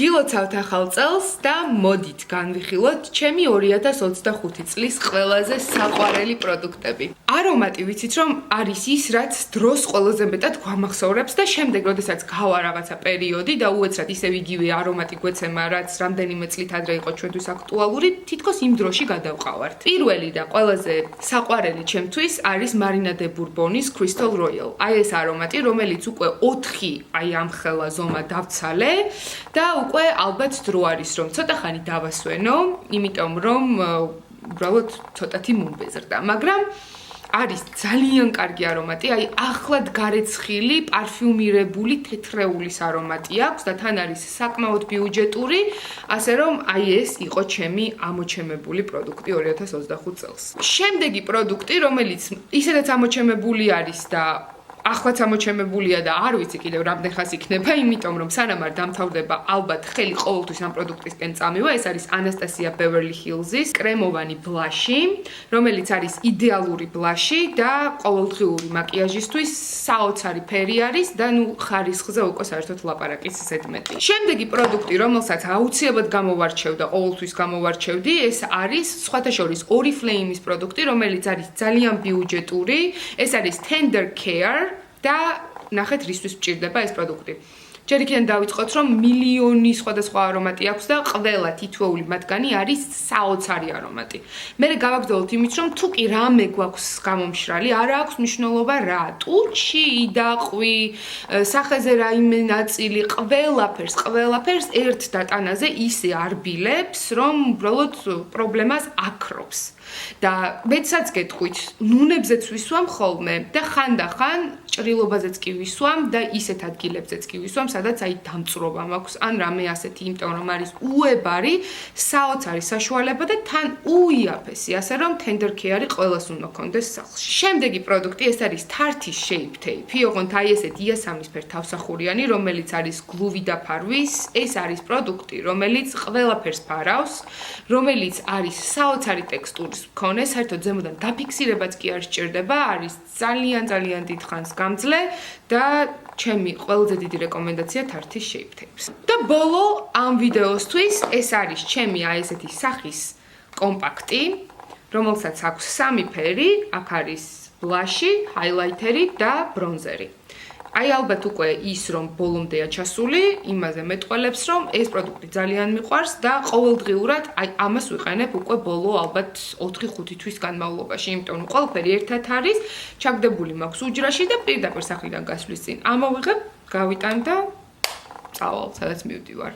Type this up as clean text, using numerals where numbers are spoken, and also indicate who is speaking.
Speaker 1: გილოცავთ ახალ წელს და მოდით განვიხილოთ ჩემი 2025 წლის ყველაზე საყვარელი პროდუქტები. არომატი ვიცით რომ არის ის, რაც დროს ყველაზე მეტად გვამახსოვრებს და შემდეგ, როდესაც გავა რაღაცა პერიოდი და უეცრად ისევ იგივე არომატი გვეცემა, რაც რამდენიმე წლით ადრე იყო ჩვენთვის აქტუალური, თითქოს იმ დროში გადავყავართ. პირველი და ყველაზე საყვარელი ჩემთვის არის მარინა დე ბურბონის Crystal Royal. აი ეს არომატი, რომელიც უკვე 4 ამხელა ზომა დავცალე და უკვე ალბათ დრო არის რომ ცოტა ხანი დავასვენო, იმიტომ რომ უბრალოდ ცოტათი მომბეზრდა, მაგრამ არის ძალიან კარგი არომატი, აი ახლად გარეცხილი, პარფიუმირებული თეთრეულის არომატი აქვს და თან არის საკმაოდ ბიუჯეტური, ასე რომ აი ეს იყო ჩემი ამოჩემებული პროდუქტი 2025 წელს. შემდეგი პროდუქტი, რომელიც ისედაც ამოჩემებული არის და ახლაც ამოჩემებულია და არ ვიცი კიდევ რამდენ ხანს იქნება, იმიტომ რომ სანამ არ დამთავრდება, ალბათ ხელი ყოველთვის ამ პროდუქტისკენ წამივა. ეს არის Anastasia Beverly Hills-ის კრემოვანი ბლაში, რომელიც არის იდეალური ბლაში და ყოველდღიური მაკიაჟისთვის საოცარი ფერი არის და ნუ ხარისხზე უკვე საერთოდ ლაპარაკის ზედმეტი. შემდეგი პროდუქტი, რომელსაც აუცილებლად გამოვარჩევ და ყოველთვის გამოვარჩევდი, ეს არის სხვათა შორის Oriflame-ის პროდუქტი, რომელიც არის ძალიან ბიუჯეტური. ეს არის Tender Care და ნახეთ რისთვის მჭირდება ეს პროდუქტი. ჯერ იქიდან დავიწყოთ რომ მილიონი სხვადასხვა არომატი აქვს და ყველა თითოეული მათგანი არის საოცარი არომატი. მე გავაგრძელოთ იმით რომ თუ კი რამე გვაქვს გამომშრალი, არ აქვს მნიშვნელობა რა. ტუჩი, იდაყვი, სახეზე რაიმე ნაწილი, ყველაფერს ერთ დატანაზე ისე არბილებს, რომ უბრალოდ პრობლემას აქრობს. და მეცაც გეტყვით, ნუნებზეც ვისვამ ხოლმე და ხანდახან ჭრილობაზეც კი ვისვამ და ისეთ ადგილებზეც კი ვისვამ, სადაც აი დამწრობა მაქვს, ან რამე ასეთი, იმიტომ რომ არის უებარი, საოცარი საშუალება და თან უიაფესი, ასე რომ Tender Care ყველას უნდა გქონდეს სახლში. შემდეგი პროდუქტი ეს არის Tarte Shape Tape, ოღონდ აი ესეთ იასამნისფერ თავსახურიანი, რომელიც არის გლუვი და ფარვის, ეს არის პროდუქტი, რომელიც ყველაფერს ფარავს, რომელიც არის საოცარი ტექსტურის მქონე, საერთოდ ზემოდან დაფიქსირებაც კი არ სჭირდება, არის ძალიან დიდხანს გამძლე და ჩემი ყველაზე დიდი რეკომენდაცია Tarte Shape Tapes. და ბოლო ამ ვიდეოსთვის ეს არის ჩემი აი ესეთი სახის კომპაქტი, რომელსაც აქვს 3 ფერი, აქ არის ბლაში, ჰაილაითერი და ბრონზერი. აი ალბათ უკვე ის რომ ბოლომდეა ჩასული, იმაზე მეტყველებს რომ ეს პროდუქტი ძალიან მიყვარს და ყოველდღიურად აი ამას ვიყენებ უკვე ბოლო ალბათ 4-5 თვის განმავლობაში, იმიტომ რომ ყველაფერი ერთად არის, ჩაგდებული მაქვს უჯრაში და პირდაპირ სახლიდან გასვლის წინ ამოვიღებ, გავიტან და წავალ, სადაც მივდივარ.